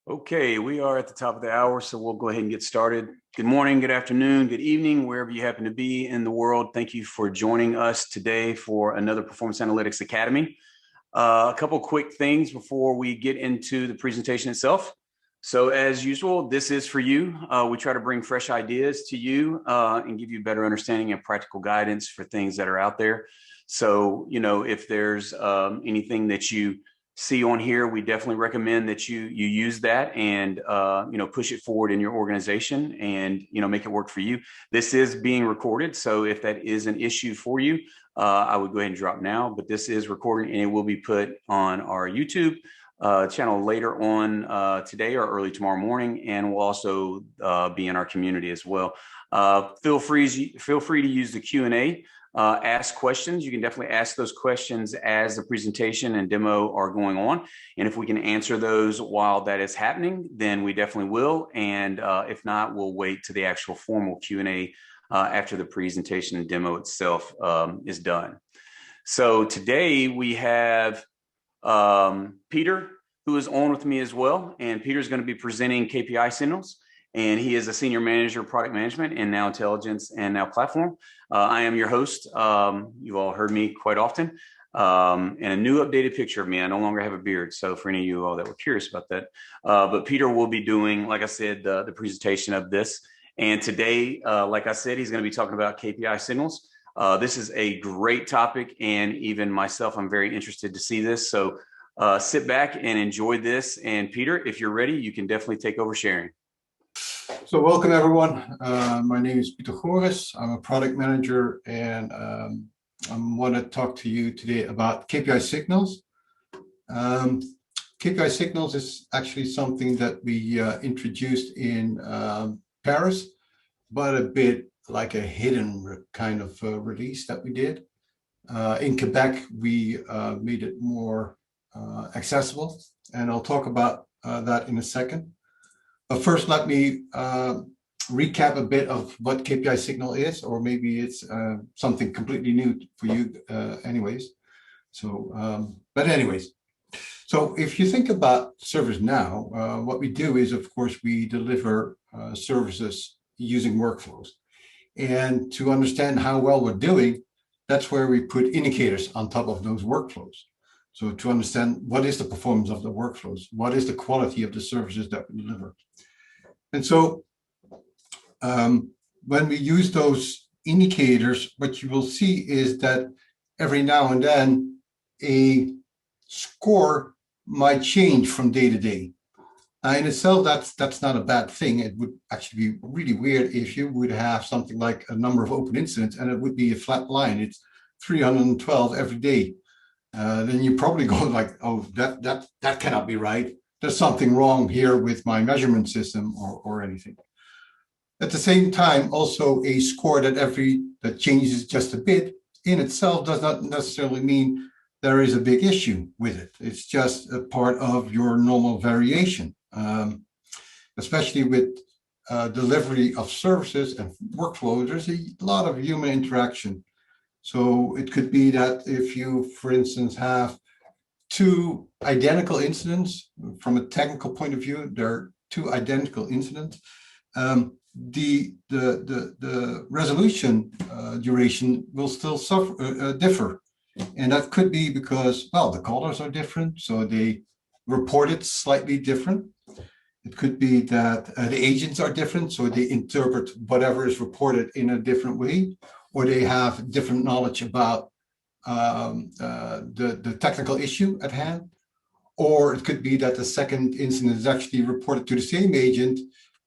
Okay, we are at the top of the hour, so we'll go ahead and get started. Good morning, good afternoon, good evening, wherever you happen to be in the world. Thank you for joining us today for another Performance Analytics Academy. A couple quick things before we get into the presentation itself. So as usual, this is for you. We try to bring fresh ideas to you and give you better understanding and practical guidance for things that are out there. So, if there's anything that you see on here, we definitely recommend that you use that and push it forward in your organization and make it work for you. This is being recorded, so if that is an issue for you, I would go ahead and drop now. But this is recorded and it will be put on our YouTube channel later on today or early tomorrow morning, and will also be in our community as well. Feel free to use the Q&A. Ask questions. You can definitely ask those questions as the presentation and demo are going on. And if we can answer those while that is happening, then we definitely will. And if not, we'll wait to the actual formal Q&A after the presentation and demo itself is done. So today we have Peter, who is on with me as well. And Peter's going to be presenting KPI Signals. And he is a senior manager of product management and Now Intelligence and Now Platform. I am your host. You've all heard me quite often. And a new updated picture of me. I no longer have a beard. So for any of you all that were curious about that. But Peter will be doing, like I said, the presentation of this. And today, like I said, he's going to be talking about KPI Signals. This is a great topic. And even myself, I'm very interested to see this. So sit back and enjoy this. And Peter, if you're ready, you can definitely take over sharing. So welcome everyone. My name is Peter Goris. I'm a product manager, and I want to talk to you today about KPI Signals. KPI Signals is actually something that we introduced in Paris, but a bit like a hidden kind of release that we did. In Quebec, we made it more accessible, and I'll talk about that in a second. But first, let me recap a bit of what KPI Signal is, or maybe it's something completely new for you anyways. So, but anyways, so if you think about ServiceNow, what we do is, of course, we deliver services using workflows. And to understand how well we're doing, that's where we put indicators on top of those workflows. So to understand what is the performance of the workflows, what is the quality of the services that we deliver. And so when we use those indicators, what you will see is that every now and then a score might change from day to day. In itself, that's not a bad thing. It would actually be really weird if you would have something like a number of open incidents and it would be a flat line. It's 312 every day. Then you probably go like, oh, that cannot be right. There's something wrong here with my measurement system or anything. At the same time, also a score that changes just a bit in itself does not necessarily mean there is a big issue with it. It's just a part of your normal variation, especially with delivery of services and workflow. There's a lot of human interaction. So it could be that if you, for instance, have two identical incidents from a technical point of view, there are two identical incidents. The resolution duration will still differ, and that could be because, well, the callers are different, so they report it slightly different. It could be that the agents are different, so they interpret whatever is reported in a different way, or they have different knowledge about the technical issue at hand. Or it could be that the second incident is actually reported to the same agent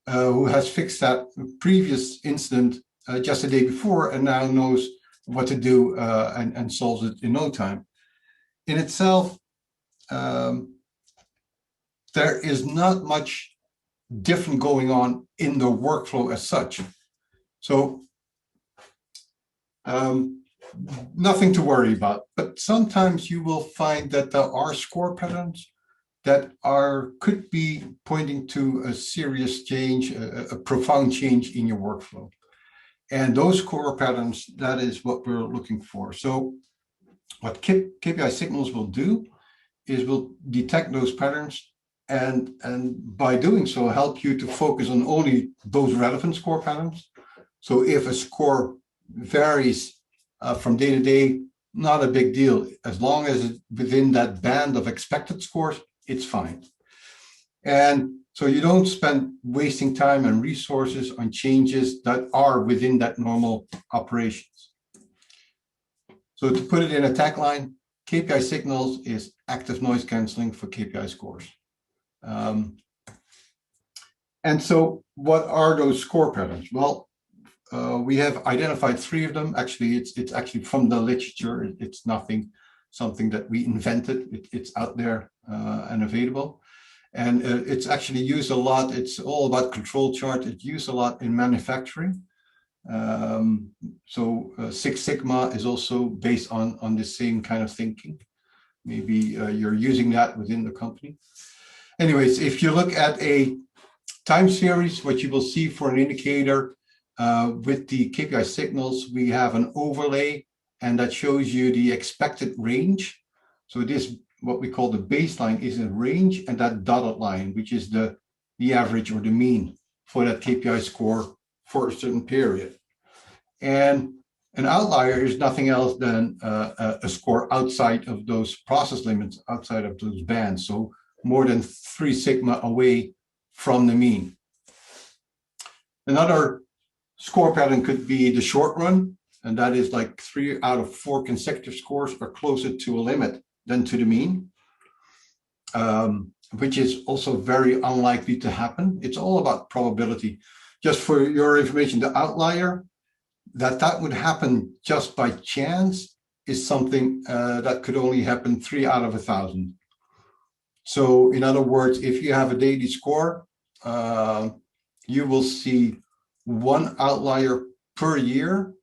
who has fixed that previous incident just the day before and now knows what to do and solves it in no time. In itself, there is not much different going on in the workflow as such. So nothing to worry about, but sometimes you will find that there are score patterns that could be pointing to a serious change, a profound change in your workflow. And those score patterns, that is what we're looking for. So what KPI Signals will do is we'll detect those patterns and by doing so, help you to focus on only those relevant score patterns. So if a score varies from day to day, not a big deal. As long as it's within that band of expected scores, it's fine. And so you don't spend wasting time and resources on changes that are within that normal operations. So to put it in a tagline, KPI Signals is active noise canceling for KPI scores. And so what are those score patterns? Well, we have identified 3 of them. Actually, it's actually from the literature. It's something that we invented. It's out there and available. And it's actually used a lot. It's all about control chart. It's used a lot in manufacturing. Six Sigma is also based on the same kind of thinking. Maybe you're using that within the company. Anyways, if you look at a time series, what you will see for an indicator with the KPI signals, we have an overlay, and that shows you the expected range. So this, what we call the baseline, is a range, and that dotted line, which is the average or the mean for that KPI score for a certain period. And an outlier is nothing else than a score outside of those process limits, outside of those bands. So more than 3 sigma away from the mean. Another score pattern could be the short run, and that is like 3 out of 4 consecutive scores are closer to a limit than to the mean, which is also very unlikely to happen. It's all about probability. Just for your information, the outlier, that would happen just by chance, is something that could only happen 3 out of 1,000. So in other words, if you have a daily score, you will see 1 outlier per year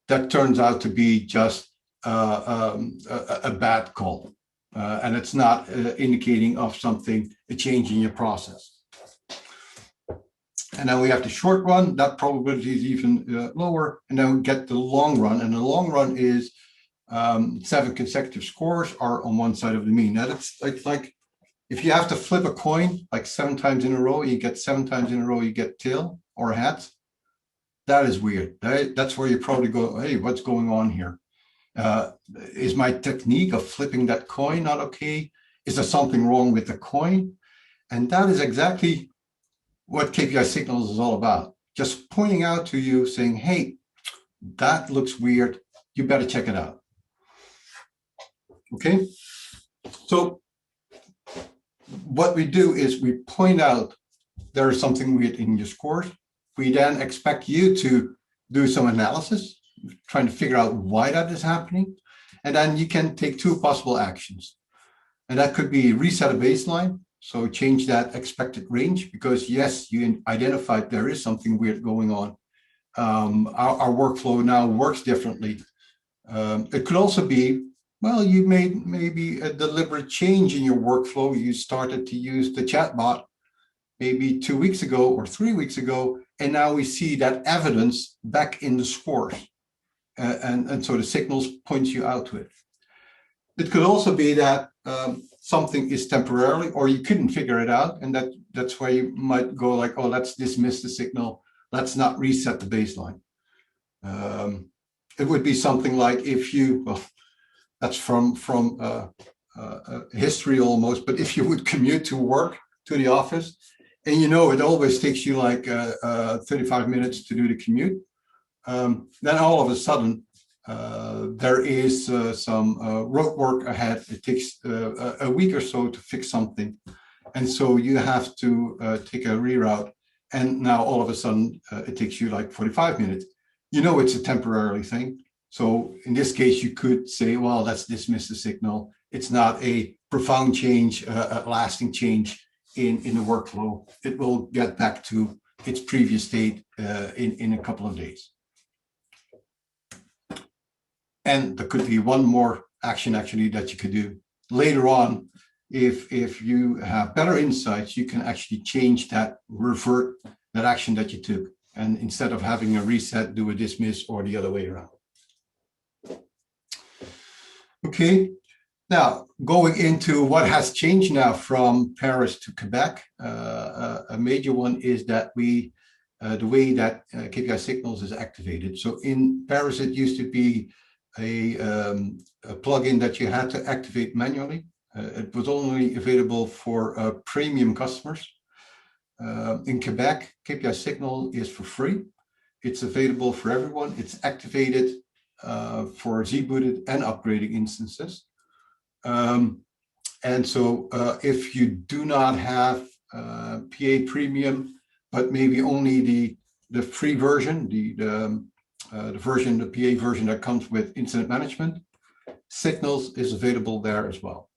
that turns out to be just a bad call. And it's not indicating of something, a change in your process. And then we have the short run, that probability is even lower. And then we get the long run, and the long run is 7 consecutive scores are on one side of the mean. Now it's like if you have to flip a coin like 7 times in a row, you get 7 times in a row, you get tail or hat. That is weird. That's where you probably go, hey, what's going on here? Is my technique of flipping that coin not okay? Is there something wrong with the coin? And that is exactly what KPI Signals is all about. Just pointing out to you, saying, hey, that looks weird. You better check it out. Okay? So what we do is we point out there is something weird in your scores. We then expect you to do some analysis, trying to figure out why that is happening. And then you can take 2 possible actions. And that could be reset a baseline. So change that expected range, because yes, you identified there is something weird going on. Our workflow now works differently. It could also be, well, you made maybe a deliberate change in your workflow. You started to use the chatbot maybe 2 weeks ago or 3 weeks ago, and now we see that evidence back in the scores. And so the signals point you out to it. It could also be that something is temporarily, or you couldn't figure it out, and that's why you might go like, oh, let's dismiss the signal. Let's not reset the baseline. It would be something like if you, well, that's from history almost, but if you would commute to work, to the office, and you know it always takes you like 35 minutes to do the commute, then all of a sudden there is some road work ahead. It takes a week or so to fix something, and so you have to take a reroute, and now all of a sudden it takes you like 45 minutes. You know it's a temporary thing. So in this case, you could say, well, let's dismiss the signal. It's not a profound change, a lasting change in the workflow. It will get back to its previous state in a couple of days. And there could be one more action actually that you could do later on. If you have better insights, you can actually change that, revert that action that you took. And instead of having a reset, do a dismiss, or the other way around. Okay, Now, going into what has changed now from Paris to Quebec, a major one is that the way that KPI Signals is activated. So in Paris, it used to be a plugin that you had to activate manually. It was only available for premium customers. In Quebec, KPI Signal is for free. It's available for everyone. It's activated for Z-booted and upgrading instances. And so if you do not have PA Premium, but maybe only the free version, the PA version that comes with incident management, Signals is available there as well.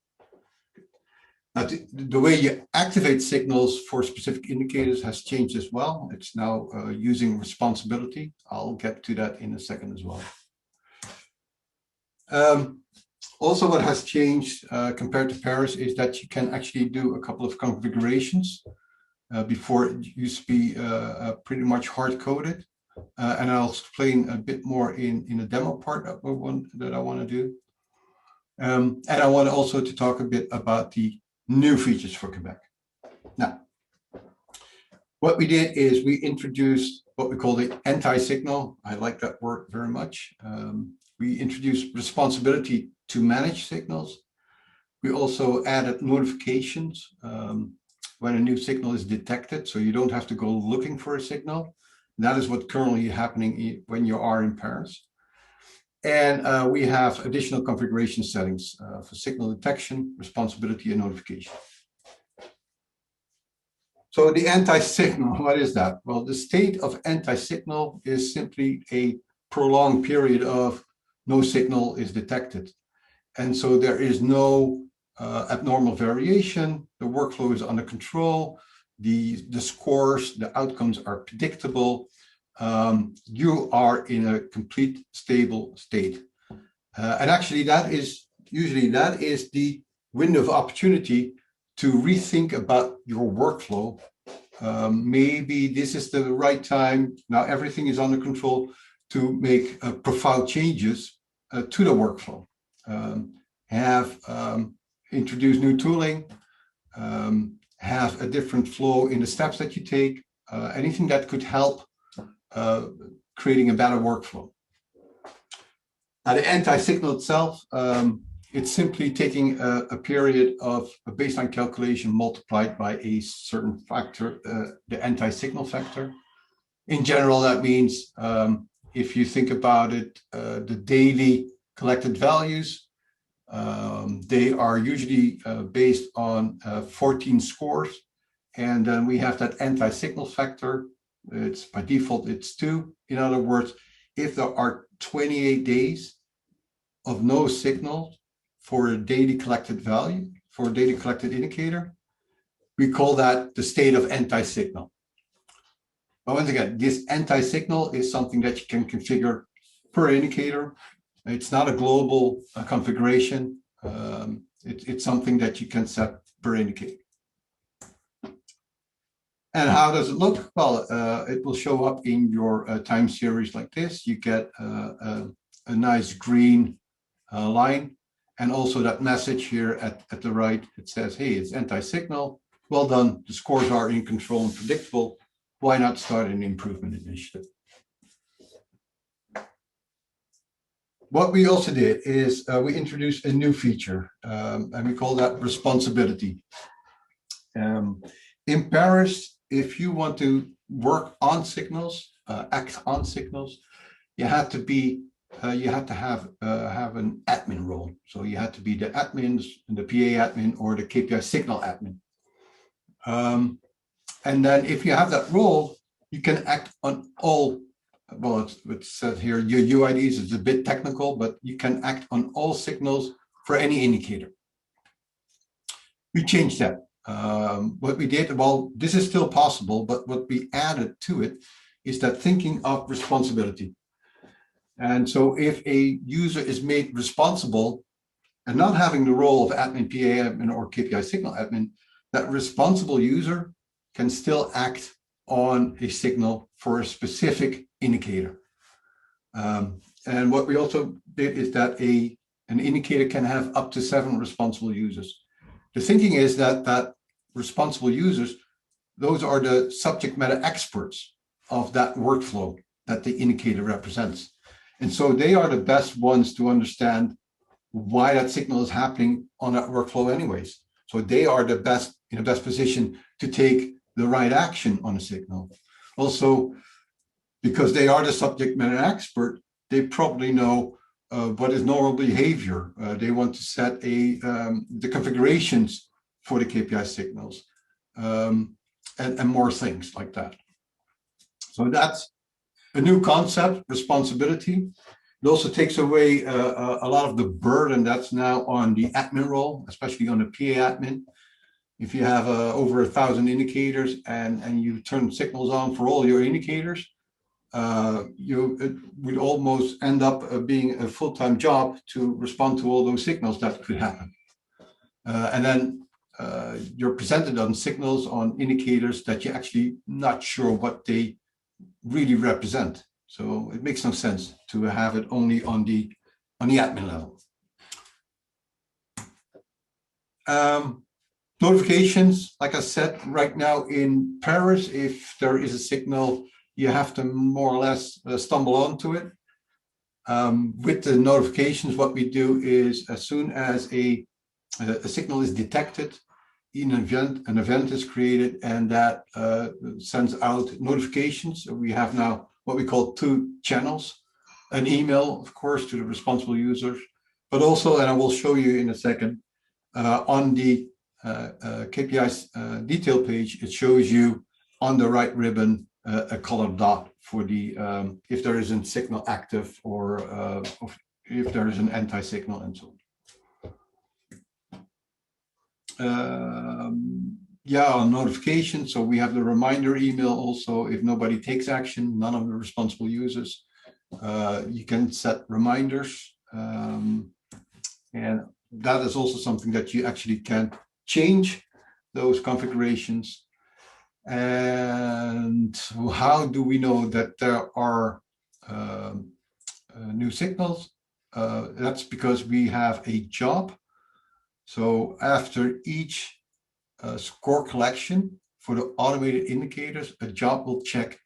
Now, the way you activate Signals for specific indicators has changed as well. It's now using responsibility. I'll get to that in a second as well. Also, what has changed compared to Paris is that you can actually do a couple of configurations. Before it used to be pretty much hard-coded. And I'll explain a bit more in the demo part that I want to do. And I want also to talk a bit about the new features for Quebec. Now, what we did is we introduced what we call the anti-signal. I like that word very much. We introduced responsibility to manage signals. We also added notifications when a new signal is detected, so you don't have to go looking for a signal. That is what's currently happening when you are in Paris. And we have additional configuration settings for signal detection, responsibility, and notification. So the anti-signal, what is that? Well, the state of anti-signal is simply a prolonged period of no signal is detected. And so there is no abnormal variation. The workflow is under control. The scores, the outcomes are predictable. You are in a complete stable state. And actually that is the window of opportunity to rethink about your workflow. Maybe this is the right time. Now everything is under control to make profound changes to the workflow. Introduce new tooling, have a different flow in the steps that you take, anything that could help creating a better workflow. Now, the anti-signal itself, it's simply taking a period of a baseline calculation multiplied by a certain factor, the anti-signal factor. In general, that means if you think about it, the daily collected values, they are usually based on 14 scores. And then we have that anti-signal factor. It's by default, it's 2. In other words, if there are 28 days of no signal for a daily collected value, for a daily collected indicator, we call that the state of anti-signal. But once again, this anti-signal is something that you can configure per indicator. It's not a global configuration. It's something that you can set per indicator. And how does it look? Well, it will show up in your time series like this. You get a nice green line, and also that message here at the right. It says, hey, it's anti-signal. Well done. The scores are in control and predictable. Why not start an improvement initiative? What we also did is we introduced a new feature, and we call that responsibility. In Paris, if you want to work on signals, act on signals, you have to have an admin role. So you have to be the admin, the PA admin, or the KPI Signal admin. And then if you have that role, you can act on all. Well, it's said here, your UIDs is a bit technical, but you can act on all signals for any indicator. We changed that. What we did, well, this is still possible, but what we added to it is that thinking of responsibility. And so if a user is made responsible and not having the role of admin, PA admin, or KPI Signal admin, that responsible user can still act on a signal for a specific indicator. And what we also did is that An indicator can have up to 7 responsible users. The thinking is that responsible users, those are the subject matter experts of that workflow that the indicator represents. And so they are the best ones to understand why that signal is happening on that workflow anyways. So they are the best in the best position to take the right action on a signal. Also, because they are the subject matter expert, they probably know what is normal behavior. They want to set the configurations for the KPI signals and more things like that. So that's a new concept, responsibility. It also takes away a lot of the burden that's now on the admin role, especially on the PA admin. If you have over 1,000 indicators and you turn signals on for all your indicators, it would almost end up being a full-time job to respond to all those signals that could happen. And then you're presented on signals, on indicators that you're actually not sure what they really represent. So it makes no sense to have it only on the admin level. Notifications, like I said, right now in Paris, if there is a signal, you have to more or less stumble onto it. With the notifications, what we do is as soon as a signal is detected, an event is created, and that sends out notifications. So we have now what we call 2 channels, an email, of course, to the responsible users, but also, and I will show you in a second, on the KPI detail page, it shows you on the right ribbon a colored dot for the if there is a signal active or if there is an anti-signal and so on. Yeah, notification. So we have the reminder email also. If nobody takes action, none of the responsible users, you can set reminders. And that is also something that you actually can change those configurations. And how do we know that there are new signals? That's because we have a job. So after each score collection for the automated indicators, a job will check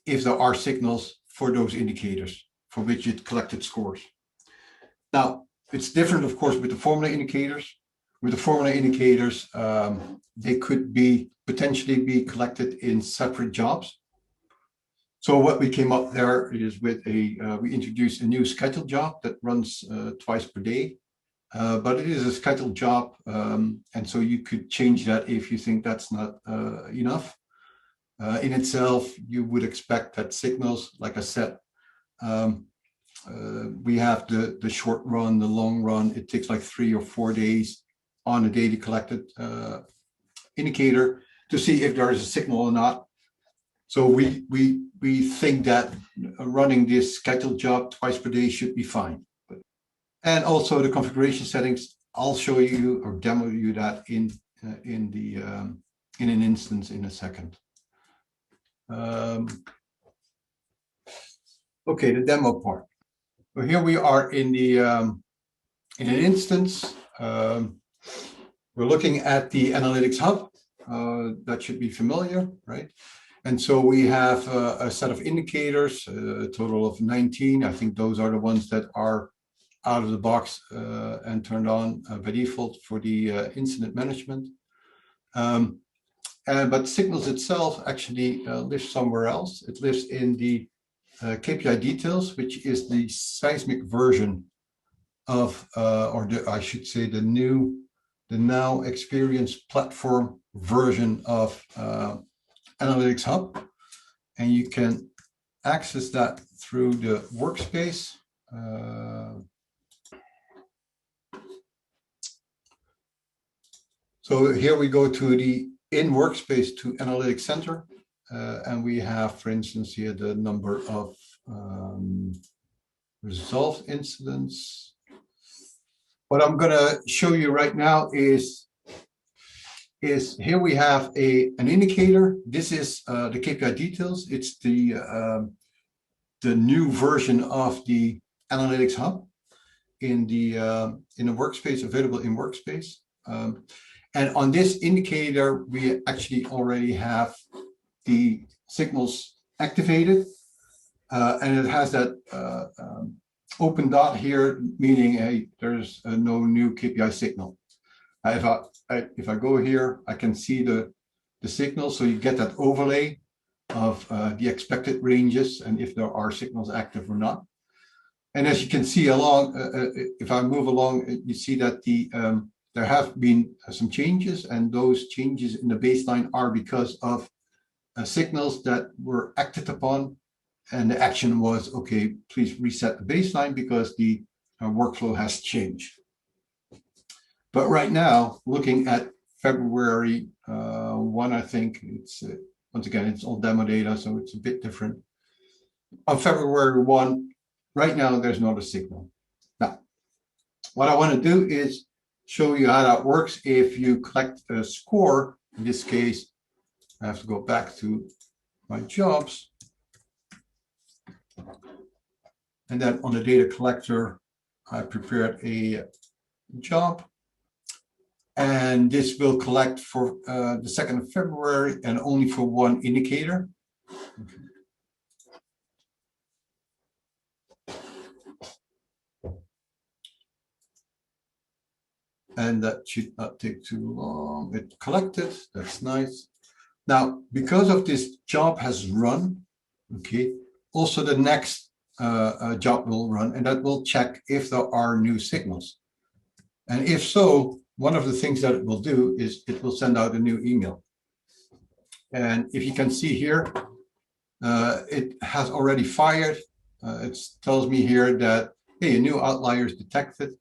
if there are signals for those indicators for which it collected scores. Now, it's different, of course, with the formula indicators. With the formula indicators, they could potentially be collected in separate jobs. So what we came up there is with we introduced a new scheduled job that runs twice per day. But it is a scheduled job, and so you could change that if you think that's not enough. In itself, you would expect that signals, like I said, we have the short run, the long run. It takes like 3 or 4 days on a daily collected indicator to see if there is a signal or not. So we think that running this scheduled job twice per day should be fine. And also the configuration settings, I'll show you or demo you that in an instance in a second. Okay, the demo part. So here we are in an instance. We're looking at the Analytics Hub. That should be familiar, right? And so we have a set of indicators, a total of 19. I think those are the ones that are out of the box and turned on by default for the incident management. But Signals itself actually lives somewhere else. It lives in the KPI details, which is the seismic version of, I should say, the Now Experience platform version of Analytics Hub. And you can access that through the workspace. So here we go to the in workspace to Analytics Center, and we have, for instance, here the number of resolved incidents. What I'm going to show you right now is here we have an indicator. This is the KPI details. It's the new version of the Analytics Hub. in the workspace, available in workspace. And on this indicator, we actually already have the signals activated, and it has that open dot here, meaning hey, there's no new KPI signal. If I go here, I can see the signal, so you get that overlay of the expected ranges and if there are signals active or not. And as you can see along, if I move along, you see that there have been some changes, and those changes in the baseline are because of signals that were acted upon, and the action was, okay, please reset the baseline because the workflow has changed. But right now, looking at February 1, I think it's, once again, it's all demo data, so it's a bit different. On February 1, right now, there's not a signal. Now, what I want to do is show you how that works if you collect a score. In this case, I have to go back to my jobs. And then on the data collector, I prepared a job. And this will collect for the 2nd of February and only for one indicator. Okay. And that should not take too long. It collected, that's nice. Now, because of this job has run, okay, also the next job will run, and that will check if there are new signals. And if so, one of the things that it will do is it will send out a new email. And if you can see here, it has already fired. It tells me here that, hey, a new outlier is detected.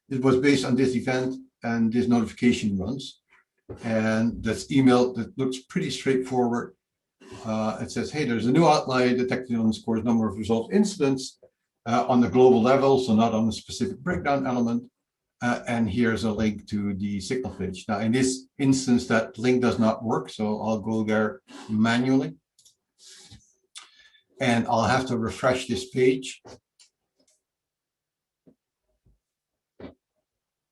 It was based on this event, and this notification runs. And that's email that looks pretty straightforward. It says, hey, there's a new outlier detected on the scores number of resolved incidents on the global level, so not on a specific breakdown element. And here's a link to the signal page. Now, in this instance, that link does not work, so I'll go there manually. And I'll have to refresh this page.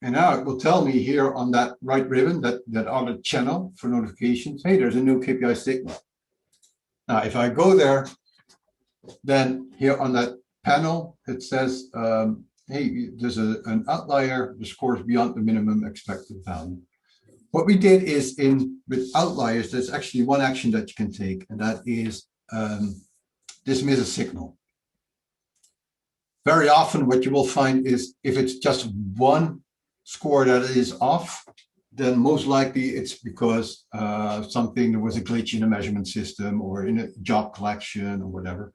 And now it will tell me here on that right ribbon, that other channel for notifications, hey, there's a new KPI signal. Now, if I go there, then here on that panel, it says, hey, there's an outlier, the score is beyond the minimum expected value. What we did is with outliers, there's actually one action that you can take, and that is dismiss a signal. Very often what you will find is if it's just one score that is off, then most likely it's because there was a glitch in a measurement system or in a job collection or whatever.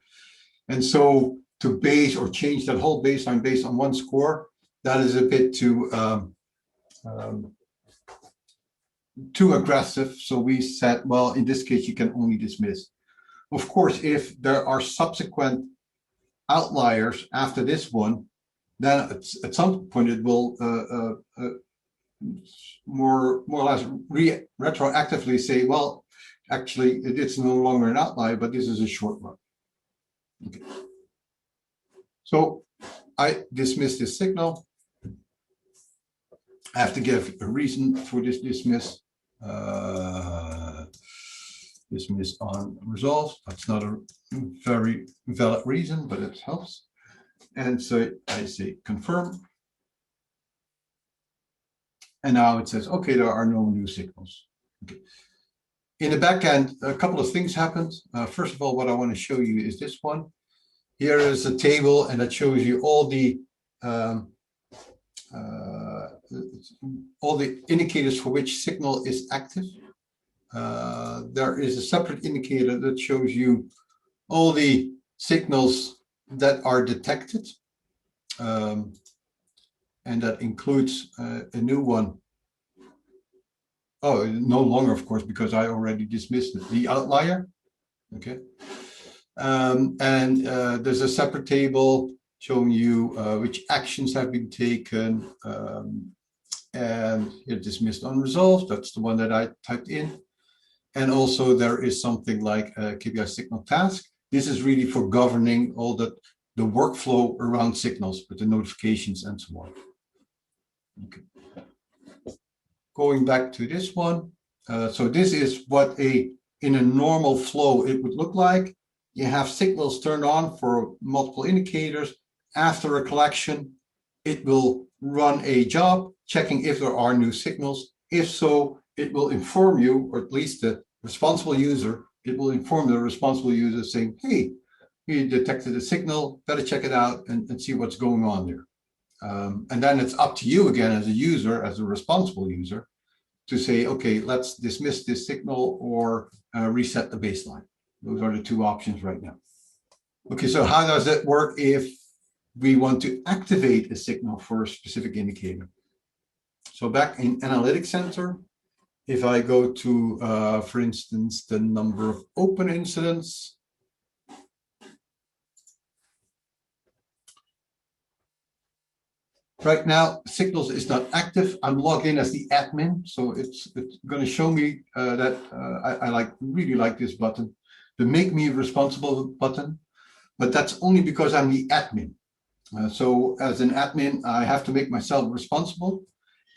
And so to base or change that whole baseline based on one score, that is a bit too aggressive. So we said, well, in this case, you can only dismiss. Of course, if there are subsequent outliers after this one, then at some point it will more or less retroactively say, well, actually, it's no longer an outlier, but this is a short run. Okay. So I dismiss this signal. I have to give a reason for this dismiss. Dismiss on resolve. That's not a very valid reason, but it helps. And so I say confirm. And now it says, okay, there are no new signals. Okay. In the back end, a couple of things happened. First of all, what I want to show you is this one. Here is a table, and that shows you all the indicators for which signal is active. There is a separate indicator that shows you all the signals that are detected. And that includes a new one. Oh, no longer, of course, because I already dismissed it. The outlier. Okay. And there's a separate table showing you which actions have been taken. And here dismissed unresolved. That's the one that I typed in. And also there is something like a KPI signal task. This is really for governing all the the workflow around signals with the notifications and so on. Okay. Going back to this one. So this is what in a normal flow it would look like. You have signals turned on for multiple indicators. After a collection, it will run a job checking if there are new signals. If so, it will inform you, or at least the responsible user, it will inform the responsible user saying, hey, you detected a signal, better check it out and see what's going on there. And then it's up to you again as a user, as a responsible user, to say, okay, let's dismiss this signal or reset the baseline. Those are the two options right now. Okay, so how does it work if we want to activate a signal for a specific indicator? So back in Analytics Center, if I go to, for instance, the number of open incidents, right now, Signals is not active. I'm logged in as the admin, so it's going to show me that I really like this button, the Make Me Responsible button, but that's only because I'm the admin. So as an admin, I have to make myself responsible.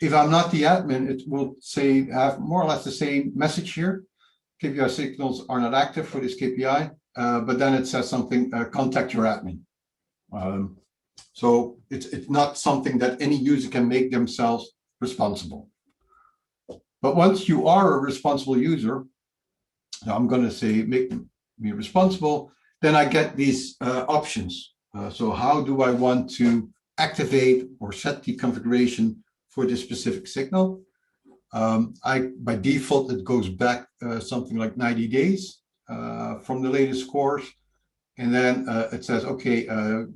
If I'm not the admin, it will say have more or less the same message here. KPI signals are not active for this KPI, but then it says something, contact your admin. So it's not something that any user can make themselves responsible. But once you are a responsible user, I'm going to say make me responsible, then I get these options. So how do I want to activate or set the configuration for this specific signal? By default, it goes back something like 90 days from the latest scores. And then it says, okay,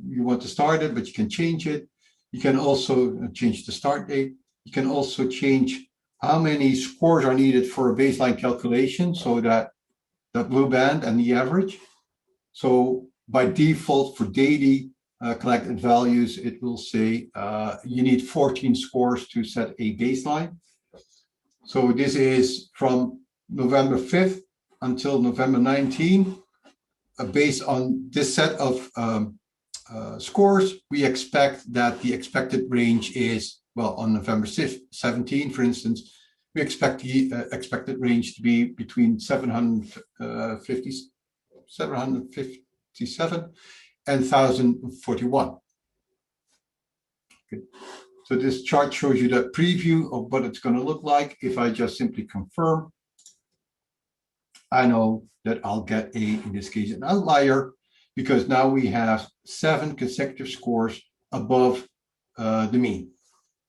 you want to start it, but you can change it. You can also change the start date. You can also change how many scores are needed for a baseline calculation, so that blue band and the average. So by default, for daily collected values, it will say you need 14 scores to set a baseline. So this is from November 5th until November 19th. Based on this set of scores, we expect that the expected range is, well, on November 17, for instance, we expect the expected range to be between 757 and 1041. Okay. So this chart shows you the preview of what it's going to look like. If I just simply confirm, I know that I'll get in this case, an outlier, because now we have 7 consecutive scores above the mean,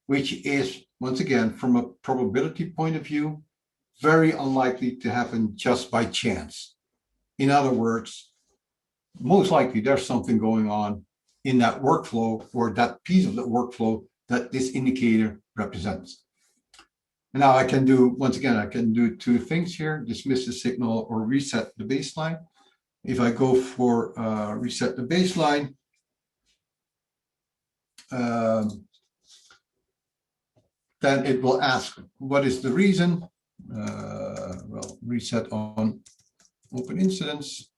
which is, once again, from a probability point of view, very unlikely to happen just by chance. In other words, most likely there's something going on in that workflow or that piece of the workflow that this indicator represents. And now I can do, once again, I can do two things here, dismiss the signal or reset the baseline. If I go for reset the baseline, then it will ask, what is the reason? Well, reset on open incidents.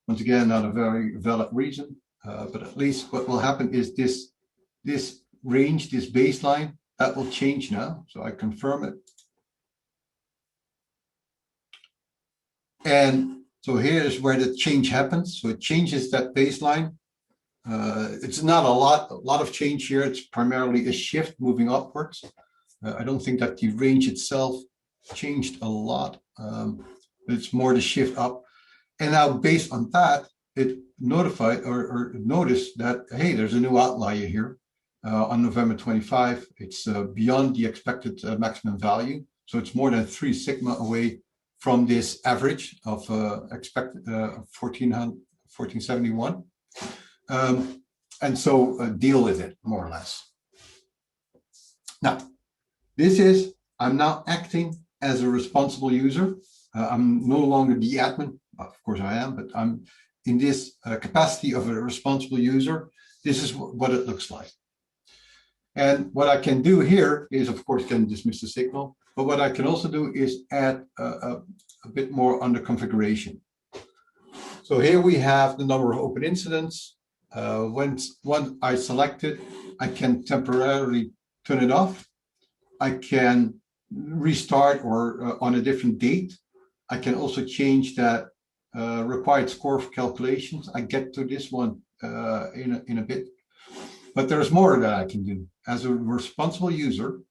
Once again, not a very valid reason, but at least what will happen is this range, this baseline, that will change now. So I confirm it. And so here is where the change happens. So it changes that baseline. It's not a lot of change here. It's primarily a shift moving upwards. I don't think that the range itself changed a lot. It's more the shift up. And now based on that, it notified or noticed that, hey, there's a new outlier here. On November 25, it's beyond the expected maximum value. So it's more than 3 sigma away from this average of expected 1471. And so deal with it, more or less. Now, I'm now acting as a responsible user. I'm no longer the admin. Of course I am, but I'm in this capacity of a responsible user. This is what it looks like. And what I can do here is, of course, can dismiss the signal, but what I can also do is add a bit more under configuration. So here we have the number of open incidents. Once I select it, I can temporarily turn it off. I can restart or on a different date. I can also change that required score for calculations. I get to this one in a bit, but there's more that I can do. As a responsible user,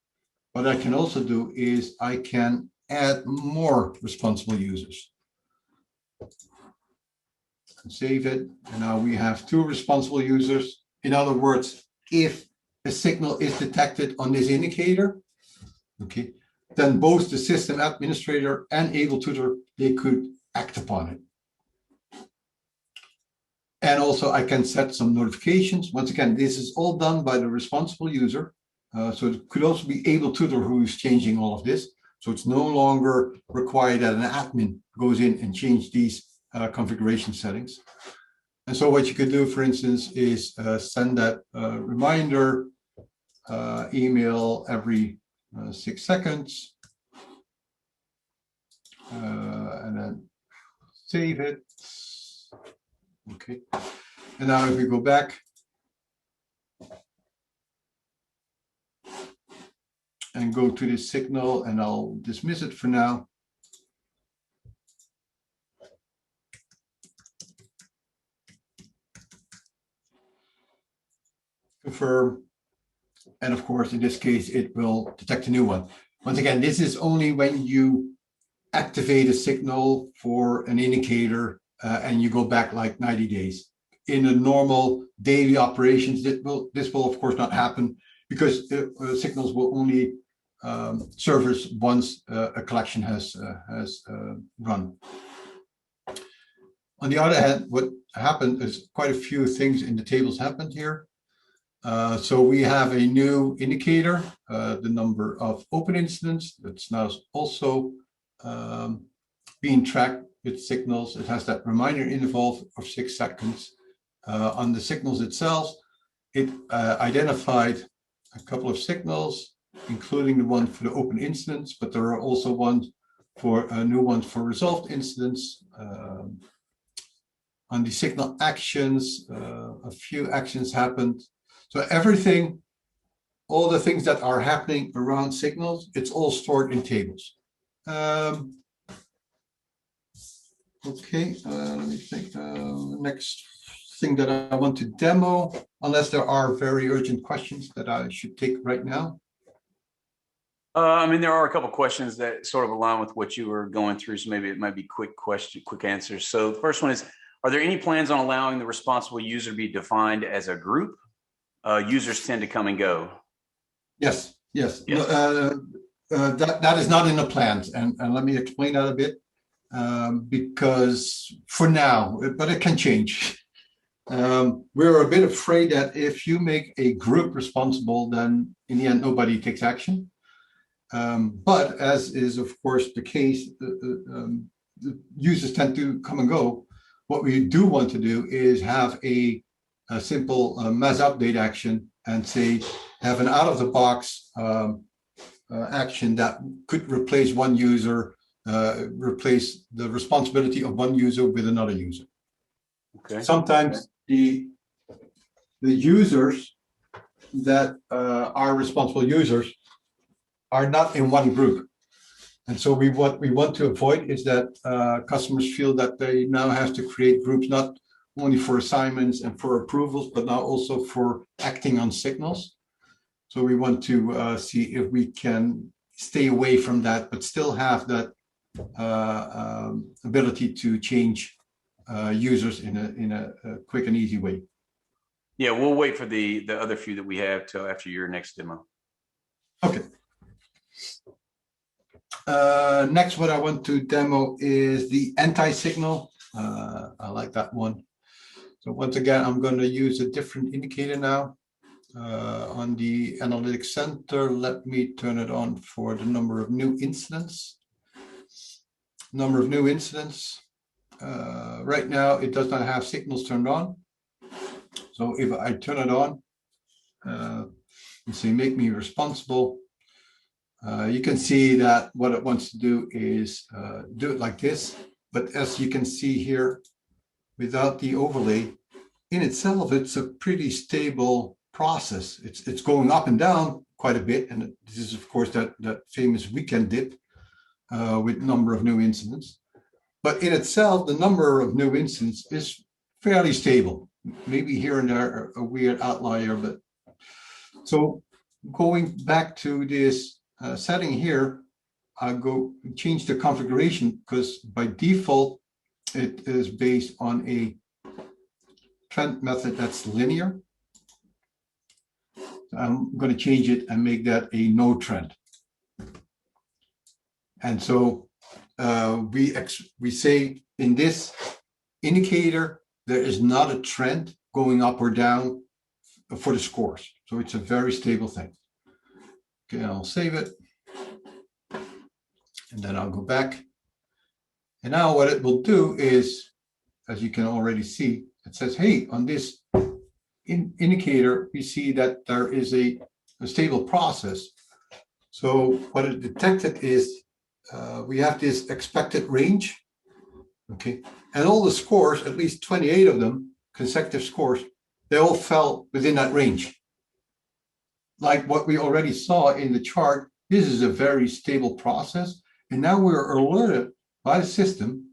what I can also do is I can add more responsible users. Save it, and now we have 2 responsible users. In other words, if a signal is detected on this indicator, okay, then both the system administrator and able tutor, they could act upon it. And also I can set some notifications. Once again, this is all done by the responsible user. So it could also be able tutor who is changing all of this. So it's no longer required that an admin goes in and change these configuration settings. And so what you could do, for instance, is send that reminder email every 6 seconds, and then save it. Okay. And now if we go back and go to this signal, and I'll dismiss it for now. Confirm, and of course in this case it will detect a new one. Once again, this is only when you activate a signal for an indicator and you go back like 90 days. In a normal daily operations, this will of course not happen, because signals will only surface once a collection has run. On the other hand, what happened is quite a few things in the tables happened here. So we have a new indicator, the number of open incidents, that's now also being tracked with signals. It has that reminder interval of 6 seconds. On the signals itself, it identified a couple of signals, including the one for the open incidents, but there are also new ones for resolved incidents. On the signal actions, a few actions happened. So everything, all the things that are happening around signals, it's all stored in tables. Okay, let me think. Next thing that I want to demo, unless there are very urgent questions that I should take right now. I mean, there are a couple of questions that sort of align with what you were going through, so maybe it might be quick answers. So the first one is, are there any plans on allowing the responsible user to be defined as a group? Users tend to come and go. Yes. That is not in the plans, and let me explain that a bit, because for now, but it can change. We're a bit afraid that if you make a group responsible, then in the end nobody takes action. But as is of course the case, the users tend to come and go. What we do want to do is have a simple mass update action, and say have an out of the box action that could replace one user, replace the responsibility of one user with another user. Okay. Sometimes the users that are responsible users are not in one group. And so what we want to avoid is that customers feel that they now have to create groups, not only for assignments and for approvals, but now also for acting on signals. So we want to see if we can stay away from that, but still have that ability to change users in a quick and easy way. Yeah, we'll wait for the other few that we have till after your next demo. Okay. Next, what I want to demo is the anti-signal. I like that one. So once again, I'm going to use a different indicator now. On the Analytics Center, let me turn it on for the number of new incidents. Right now, it does not have signals turned on. So if I turn it on and say, make me responsible, you can see that what it wants to do is do it like this. But as you can see here, without the overlay, in itself, it's a pretty stable process. It's going up and down quite a bit. And this is, of course, that famous weekend dip with number of new incidents. But in itself, the number of new incidents is fairly stable. Maybe here and there a weird outlier, but so going back to this setting here, I go change the configuration because by default, it is based on a trend method that's linear. So I'm going to change it and make that a no trend. And so we say in this indicator, there is not a trend going up or down for the scores. So it's a very stable thing. Okay, I'll save it. And then I'll go back. And now what it will do is, as you can already see, it says, hey, on this indicator, we see that there is a stable process. So what it detected is we have this expected range. Okay, and all the scores, at least 28 of them, consecutive scores, they all fell within that range. Like what we already saw in the chart, this is a very stable process. And now we're alerted by the system,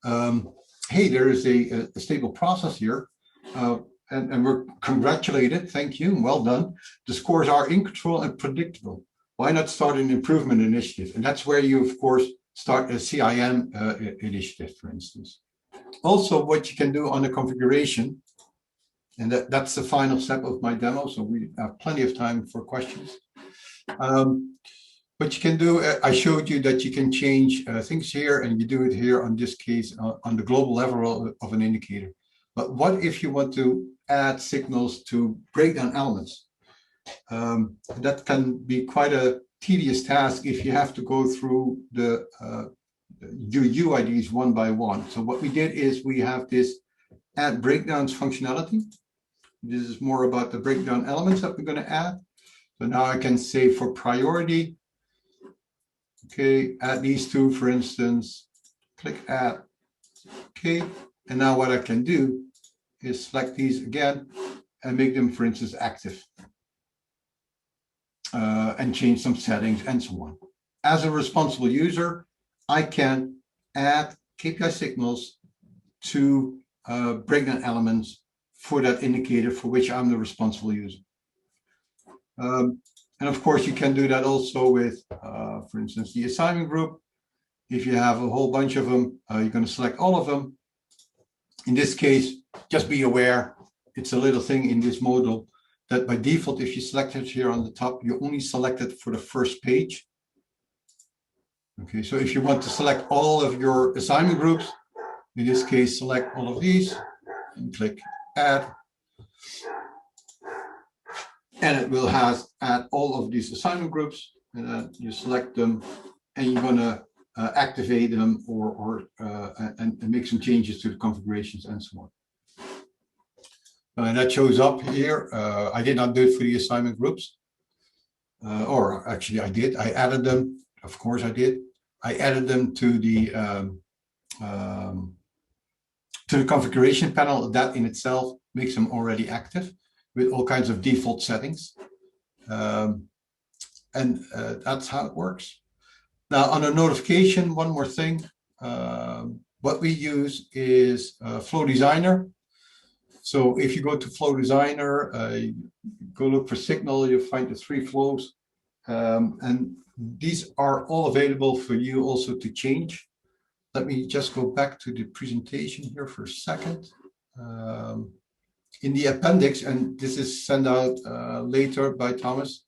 hey, there is a stable process here. And we're congratulated, thank you, well done. The scores are in control and predictable. Why not start an improvement initiative? And that's where you, of course, start a CIM initiative, for instance. Also, what you can do on the configuration, and that's the final step of my demo, so we have plenty of time for questions. What you can do, I showed you that you can change things here, and you do it here on this case on the global level of an indicator. But what if you want to add signals to breakdown elements? That can be quite a tedious task if you have to go through your UIDs one by one. So what we did is we have this add breakdowns functionality. This is more about the breakdown elements that we're going to add. So now I can say for priority, okay, add these two, for instance, click add, okay. And now what I can do is select these again and make them, for instance, active. And change some settings and so on. As a responsible user, I can add KPI signals to breakdown elements for that indicator for which I'm the responsible user. And of course, you can do that also with, for instance, the assignment group. If you have a whole bunch of them, you're going to select all of them. In this case, just be aware, it's a little thing in this module that by default, if you select it here on the top, you only select it for the first page. Okay, so if you want to select all of your assignment groups, in this case, select all of these and click add. And it will add all of these assignment groups, and then you select them and you're gonna activate them and make some changes to the configurations and so on. And that shows up here. I did not do it for the assignment groups. Or actually I did. I added them. Of course I did. I added them to the configuration panel. That in itself makes them already active with all kinds of default settings. And that's how it works. Now on a notification, one more thing. What we use is Flow Designer. So if you go to Flow Designer, go look for signal, you'll find the 3 flows. And these are all available for you also to change. Let me just go back to the presentation here for a second. In the appendix, and this is sent out later by Thomas,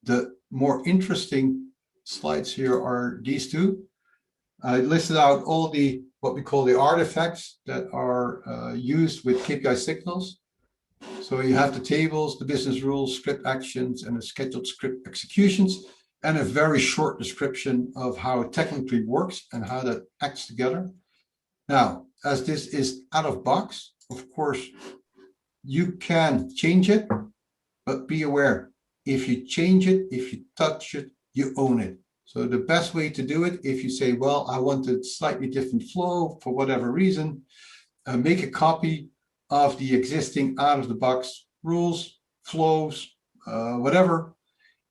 the more interesting slides here are these two. I listed out all the what we call the artifacts that are used with KPI signals. So you have the tables, the business rules, script actions, and the scheduled script executions, and a very short description of how it technically works and how that acts together. Now, as this is out of box, of course, you can change it, but be aware, if you change it, if you touch it, you own it. So the best way to do it, if you say, well, I want a slightly different flow for whatever reason, make a copy of the existing out-of-the-box rules, flows, whatever,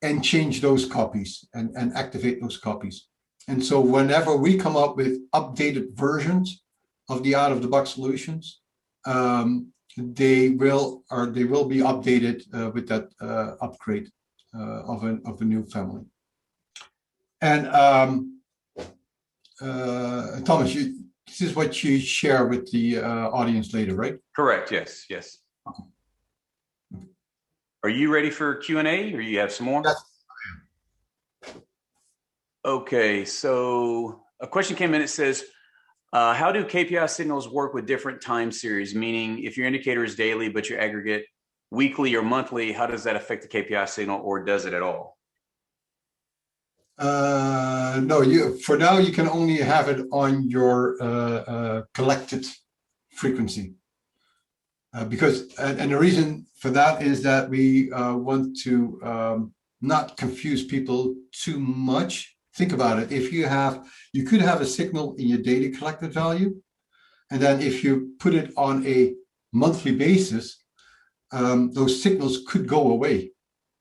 and change those copies and activate those copies. And so whenever we come up with updated versions of the out-of-the-box solutions, they will be updated with that upgrade of a new family. And Thomas, this is what you share with the audience later, right? Correct. Yes. Yes. Okay. Are you ready for Q&A, or you have some more? Yes. Okay. So a question came in. It says, how do KPI signals work with different time series? Meaning, if your indicator is daily, but your aggregate weekly or monthly, how does that affect the KPI signal, or does it at all? No, for now you can only have it on your collected frequency, because and the reason for that is that we want to not confuse people too much. Think about it. If you could have a signal in your daily collected value, and then if you put it on a monthly basis, those signals could go away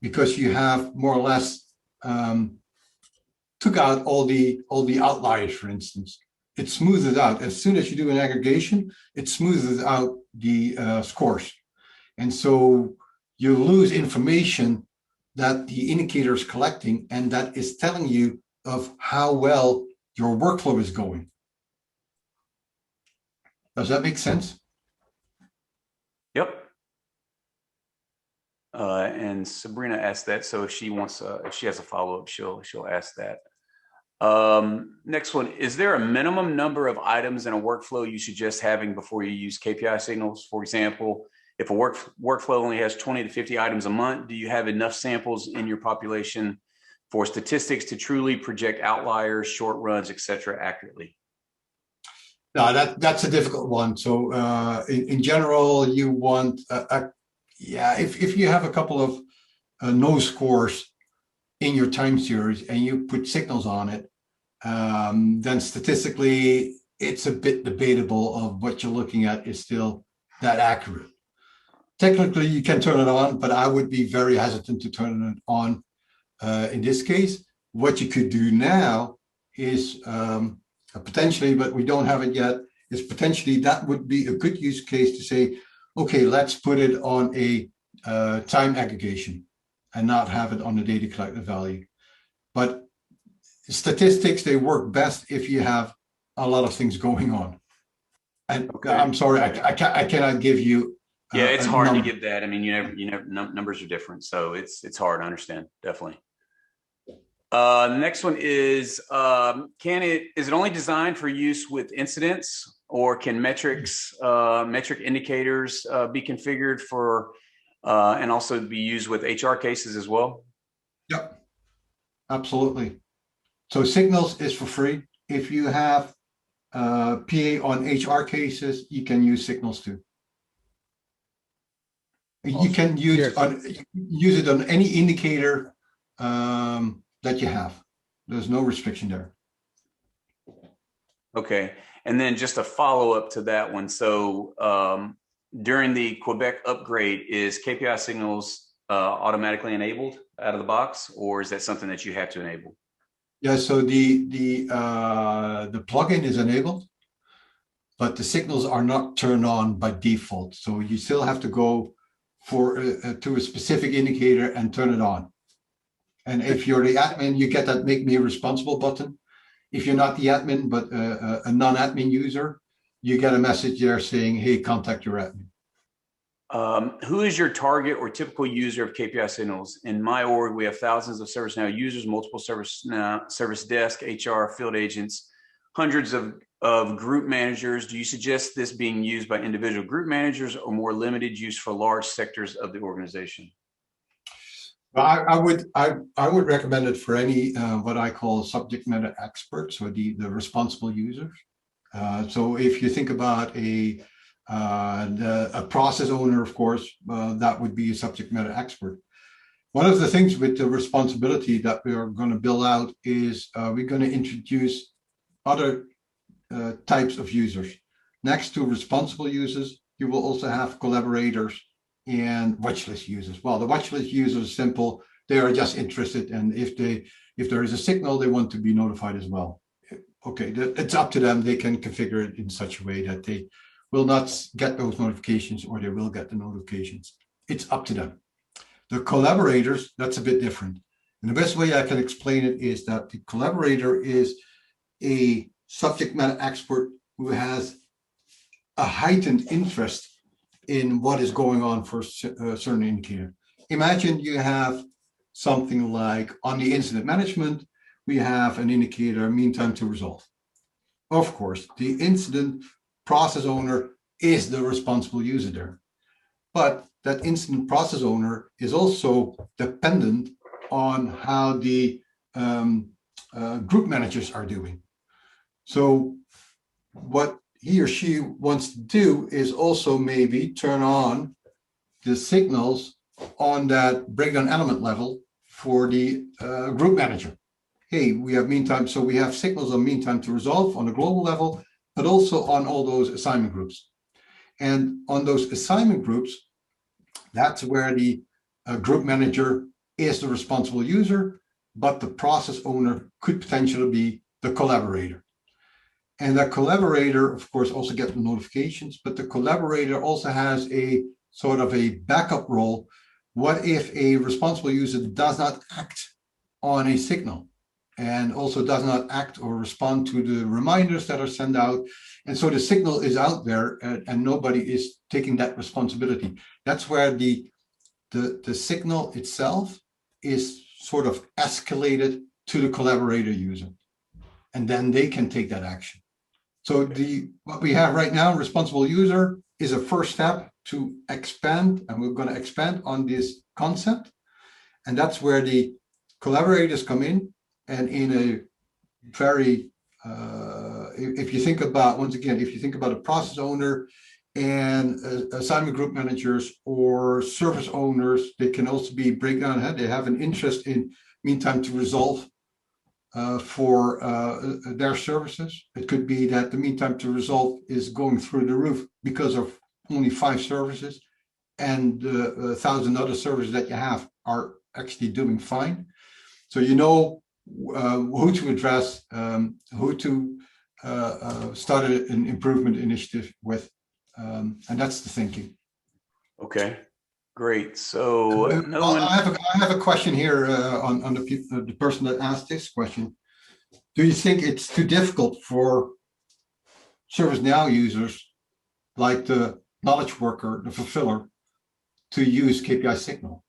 because you have more or less took out all the outliers, for instance. It smooths it out. As soon as you do an aggregation, it smooths out the scores. And so you lose information that the indicator is collecting, and that is telling you of how well your workflow is going. Does that make sense? Yep. And Sabrina asked that, so if she wants, if she has a follow-up, she'll ask that. Next one, is there a minimum number of items in a workflow you suggest having before you use KPI signals? For example, if a workflow only has 20 to 50 items a month, do you have enough samples in your population for statistics to truly project outliers, short runs, etc. accurately? No, that's a difficult one. So in general, you want if you have a couple of no scores in your time series and you put signals on it, then statistically it's a bit debatable of what you're looking at is still that accurate. Technically, you can turn it on, but I would be very hesitant to turn it on in this case. What you could do now is potentially, but we don't have it yet, is potentially that would be a good use case to say, okay, let's put it on a time aggregation and not have it on the data collected value. But statistics, they work best if you have a lot of things going on. And okay. I'm sorry, I cannot give you. Yeah, it's hard to give that. I mean, you never numbers are different, so it's hard. I understand, definitely. The next one is, is it only designed for use with incidents, or can metric indicators be configured for and also be used with HR cases as well? Yep, absolutely. So Signals is for free. If you have PA on HR cases, you can use Signals too. Awesome. You can use it on any indicator that you have. There's no restriction there. Okay, and then just a follow-up to that one. So during the Quebec upgrade, is KPI Signals automatically enabled out of the box, or is that something that you have to enable? Yeah, so the plugin is enabled, but the signals are not turned on by default. So you still have to go to a specific indicator and turn it on. And if you're the admin, you get that make me responsible button. If you're not the admin, but a non-admin user, you get a message there saying, hey, contact your admin. Who is your target or typical user of KPI Signals? In my org, we have thousands of ServiceNow users, multiple ServiceNow, service desk, HR, field agents, hundreds of group managers. Do you suggest this being used by individual group managers or more limited use for large sectors of the organization? Well, I would recommend it for any what I call subject matter experts, or the responsible users. So if you think about a process owner, of course, that would be a subject matter expert. One of the things with the responsibility that we are going to build out is we're going to introduce other types of users. Next to responsible users, you will also have collaborators and watchlist users. Well, the watchlist users are simple. They are just interested, and if there is a signal, they want to be notified as well. Okay, it's up to them. They can configure it in such a way that they will not get those notifications, or they will get the notifications. It's up to them. The collaborators, that's a bit different. And the best way I can explain it is that the collaborator is a subject matter expert who has a heightened interest in what is going on for a certain indicator. Imagine you have something like on the incident management, we have an indicator mean time to resolve. Of course, the incident process owner is the responsible user there. But that incident process owner is also dependent on how the group managers are doing. So what he or she wants to do is also maybe turn on the signals on that breakdown element level for the group manager. Hey, we have mean time, so we have signals on mean time to resolve on a global level, but also on all those assignment groups. And on those assignment groups, that's where the group manager is the responsible user, but the process owner could potentially be the collaborator. And that collaborator, of course, also gets the notifications, but the collaborator also has a sort of a backup role. What if a responsible user does not act on a signal and also does not act or respond to the reminders that are sent out? And so the signal is out there and nobody is taking that responsibility. That's where the signal itself is sort of escalated to the collaborator user, and then they can take that action. So what we have right now, responsible user, is a first step to expand, and we're going to expand on this concept. And that's where the collaborators come in, and in a very, if you think about, once again, if you think about a process owner and assignment group managers or service owners, they can also be breakdown head. They have an interest in mean time to resolve for their services. It could be that the mean time to resolve is going through the roof because of only 5 services, and 1,000 other services that you have are actually doing fine. So you know who to address, who to start an improvement initiative with, and that's the thinking. Okay, great. So I have a question here on the person that asked this question. Do you think it's too difficult for ServiceNow users, like the knowledge worker, the fulfiller, to use KPI Signal?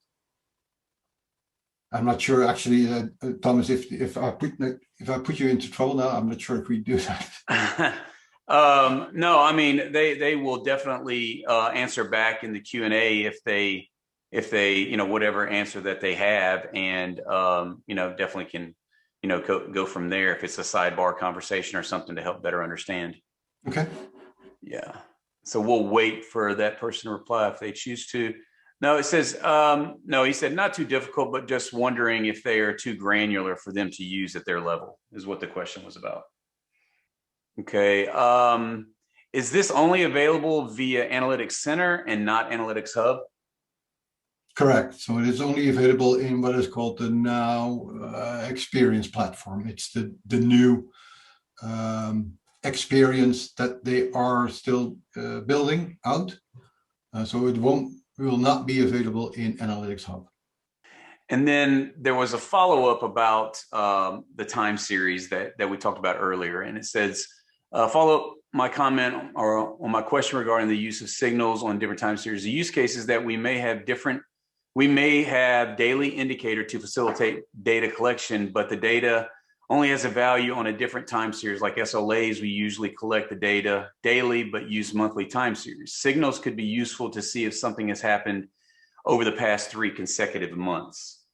I'm not sure, actually, Thomas. If I put you into trouble now, I'm not sure if we do that. No, I mean they will definitely answer back in the Q&A if they whatever answer that they have, and definitely can go from there if it's a sidebar conversation or something to help better understand. Okay. Yeah. So we'll wait for that person to reply if they choose to. No, it says, no, he said not too difficult, but just wondering if they are too granular for them to use at their level, is what the question was about. Okay. Is this only available via Analytics Center and not Analytics Hub? Correct. So it is only available in what is called the Now Experience platform. It's the new experience that they are still building out. So it will not be available in Analytics Hub. And then there was a follow-up about the time series that we talked about earlier. And it says, follow up my comment or on my question regarding the use of signals on different time series. The use cases that we may have daily indicator to facilitate data collection, but the data only has a value on a different time series. Like SLAs, we usually collect the data daily, but use monthly time series. Signals could be useful to see if something has happened over the past 3 consecutive months.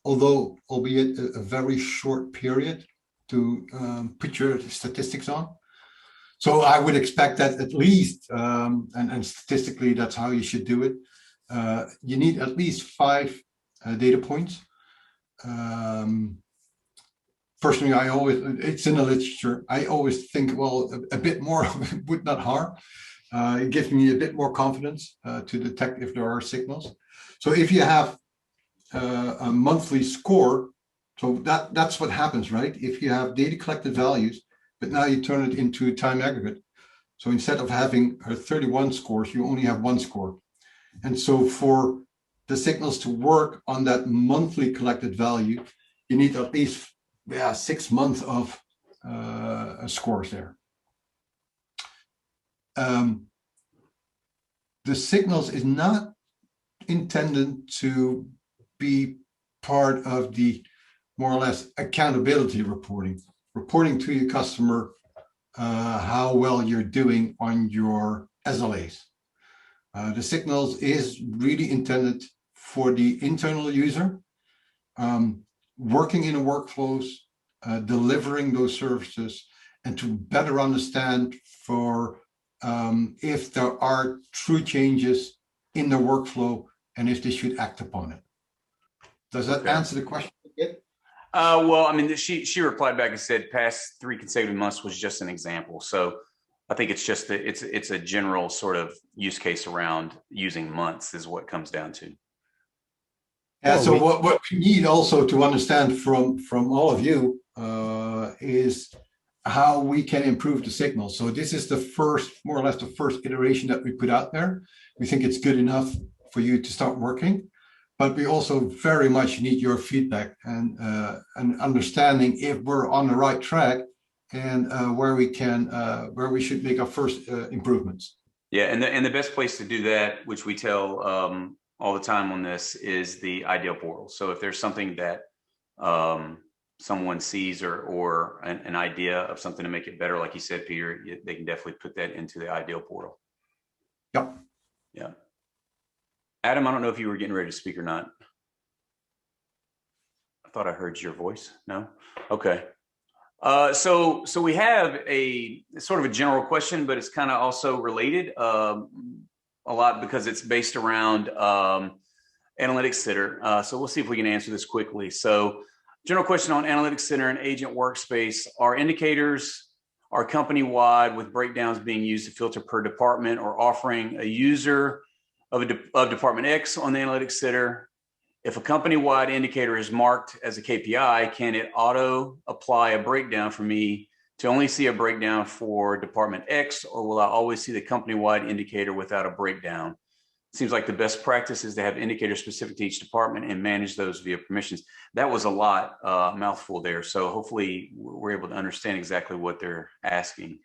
Although albeit a very short period to put your statistics on. So I would expect that at least, and statistically, that's how you should do it. you need at least 5 data points. Personally, it's in the literature. I always think, well, a bit more would not harm. It gives me a bit more confidence to detect if there are signals. So if you have a monthly score, so that's what happens, right? If you have data collected values, but now you turn it into a time aggregate. So instead of having 31 scores, you only have 1 score. And so for the signals to work on that monthly collected value, you need at least 6 months of scores there. The signals is not intended to be part of the more or less accountability reporting to your customer how well you're doing on your SLAs. The signals is really intended for the internal user, working in the workflows, delivering those services, and to better understand for if there are true changes in the workflow and if they should act upon it. Does that answer the question? Well, I mean, she replied back and said past 3 consecutive months was just an example. So I think it's just it's a general sort of use case around using months is what it comes down to. Yeah. So what we need also to understand from all of you is how we can improve the signal. So this is the first, more or less the first iteration that we put out there. We think it's good enough for you to start working, but we also very much need your feedback and understanding if we're on the right track and where we should make our first improvements. Yeah, and the best place to do that, which we tell all the time on this, is the ideal portal. So if there's something that someone sees or an idea of something to make it better, like you said, Peter, they can definitely put that into the ideal portal. Yep. Yeah. Adam, I don't know if you were getting ready to speak or not. I thought I heard your voice. No? Okay. So we have a sort of a general question, but it's kind of also related a lot because it's based around Analytics Center. So we'll see if we can answer this quickly. So general question on Analytics Center and Agent Workspace. Are indicators are company-wide with breakdowns being used to filter per department or offering a user of Department X on the Analytics Center? If a company-wide indicator is marked as a KPI, can it auto-apply a breakdown for me to only see a breakdown for Department X, or will I always see the company-wide indicator without a breakdown? It seems like the best practice is to have indicators specific to each department and manage those via permissions. That was a lot, mouthful there. So hopefully we're able to understand exactly what they're asking.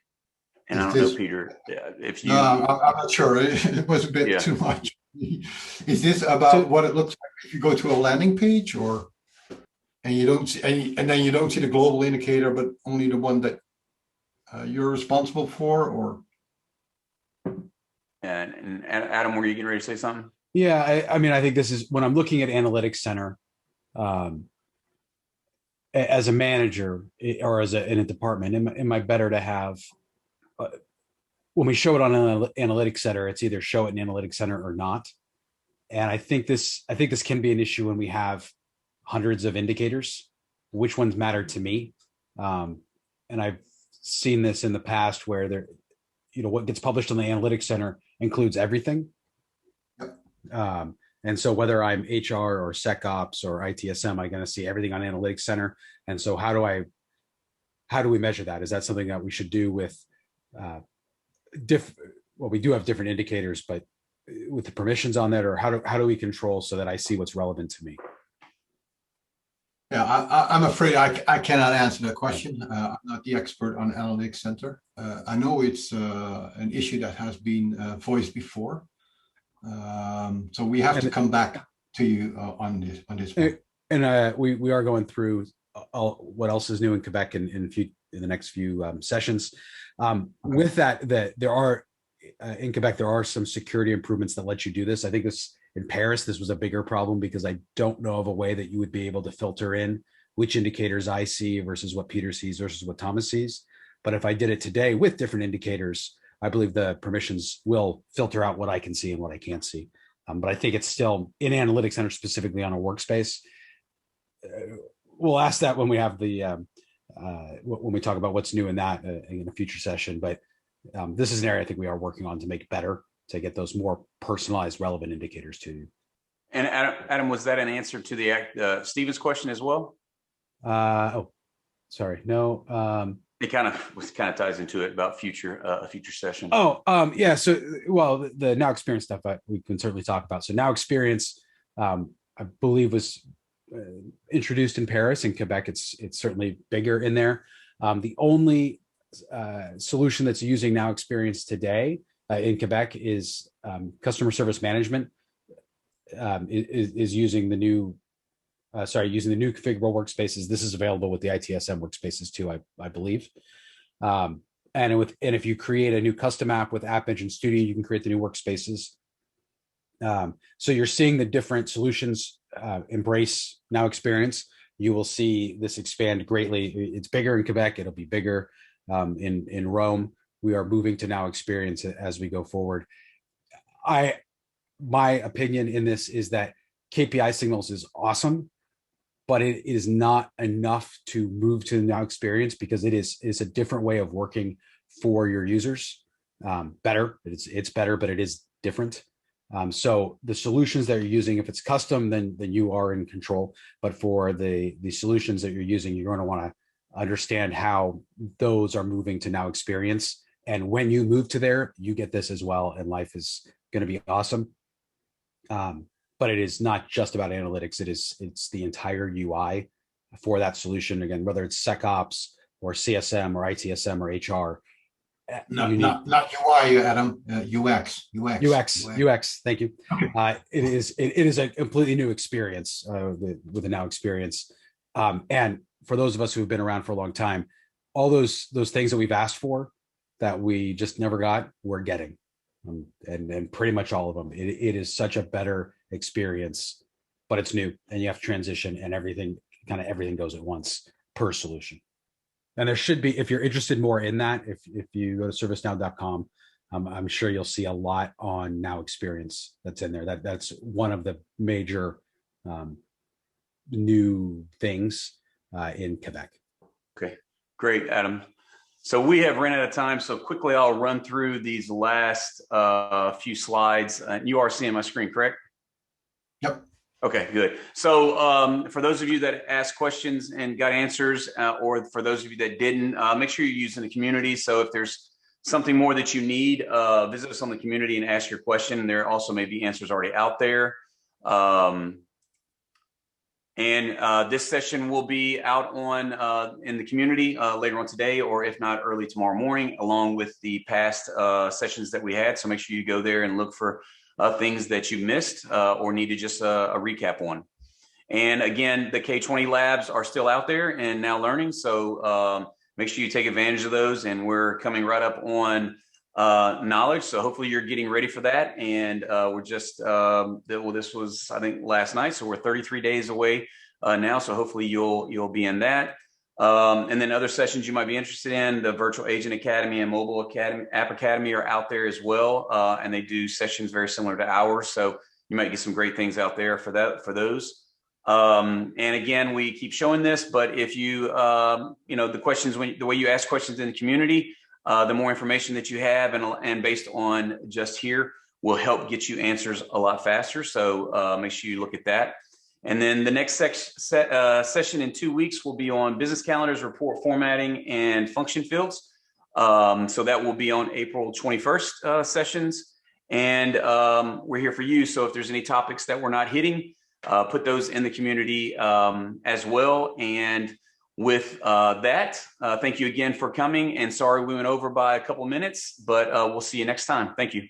And I don't know, Peter, if you... No, I'm not sure. It was a bit too much. Is this about what it looks like if you go to a landing page, and you don't see and then you don't see the global indicator, but only the one that you're responsible for, or? And Adam, were you getting ready to say something? Yeah, I mean, I think this is when I'm looking at Analytics Center as a manager or in a department. Am I better to have when we show it on an Analytics Center? It's either show it in Analytics Center or not. And I think this can be an issue when we have hundreds of indicators. Which ones matter to me? And I've seen this in the past where what gets published on the Analytics Center includes everything. And so whether I'm HR or SecOps or ITSM, I'm going to see everything on Analytics Center. And so how do we measure that? Is that something that we should do with well, we do have different indicators, but with the permissions on that, or how do we control so that I see what's relevant to me? Yeah, I'm afraid I cannot answer that question. I'm not the expert on Analytics Center. I know it's an issue that has been voiced before. So we have to come back to you on this one. And we are going through what else is new in Quebec in the next few sessions. With that there are in Quebec, there are some security improvements that let you do this. I think in Paris, this was a bigger problem because I don't know of a way that you would be able to filter in which indicators I see versus what Peter sees versus what Thomas sees. But if I did it today with different indicators, I believe the permissions will filter out what I can see and what I can't see. But I think it's still in Analytics Center, specifically on a workspace. We'll ask that when we have when we talk about what's new in that in a future session. But this is an area I think we are working on to make better, to get those more personalized, relevant indicators to you. And Adam, was that an answer to the Stephen's question as well? Oh, sorry, no. It kind of ties into it about a future session. Oh, yeah. So, well, the Now Experience stuff we can certainly talk about. So Now Experience, I believe, was introduced in Paris. In Quebec, it's certainly bigger in there. The only solution that's using Now Experience today in Quebec is customer service management. Is using the new using the new configurable workspaces. This is available with the ITSM workspaces too, I believe. And if you create a new custom app with App Engine Studio, you can create the new workspaces. So you're seeing the different solutions embrace Now Experience. You will see this expand greatly. It's bigger in Quebec. It'll be bigger in Rome. We are moving to Now Experience as we go forward. My opinion in this is that KPI Signals is awesome, but it is not enough to move to the Now Experience, because it is a different way of working for your users. Better, it's better, but it is different. So the solutions that you're using, if it's custom, then you are in control. But for the solutions that you're using, you're going to want to understand how those are moving to Now Experience. And when you move to there, you get this as well, and life is going to be awesome. But it is not just about analytics. It's the entire UI for that solution. Again, whether it's SecOps or CSM or ITSM or HR. Not UI, Adam. UX. Thank you. Okay. It is a completely new experience with the Now Experience. And for those of us who have been around for a long time, all those things that we've asked for that we just never got, we're getting. And pretty much all of them. It is such a better experience, but it's new, and you have to transition, and everything goes at once per solution. And there should be, if you're interested more in that, if you go to servicenow.com, I'm sure you'll see a lot on Now Experience that's in there. That's one of the major new things in Quebec. Okay, great, Adam. So we have ran out of time. So quickly, I'll run through these last few slides. You are seeing my screen, correct? Yep. Okay, good. So for those of you that asked questions and got answers, or for those of you that didn't, make sure you're using the community. So if there's something more that you need, visit us on the community and ask your question. There also may be answers already out there. And this session will be out on in the community later on today, or if not, early tomorrow morning, along with the past sessions that we had. So make sure you go there and look for things that you missed or needed just a recap on. And again, the K20 labs are still out there and now learning. So make sure you take advantage of those. And we're coming right up on knowledge. So hopefully you're getting ready for that. And we're just, this was, I think, last night. So we're 33 days away now. So hopefully you'll be in that. And then other sessions you might be interested in, the Virtual Agent Academy and Mobile Academy, App Academy are out there as well. And they do sessions very similar to ours. So you might get some great things out there for those. And again, we keep showing this, but if you, the questions, the way you ask questions in the community, the more information that you have and based on just here will help get you answers a lot faster. So make sure you look at that. And then the next session in 2 weeks will be on business calendars, report formatting, and function fields. So that will be on April 21st sessions. And we're here for you. So if there's any topics that we're not hitting, put those in the community as well. And with that, thank you again for coming. And sorry we went over by a couple of minutes, but we'll see you next time. Thank you.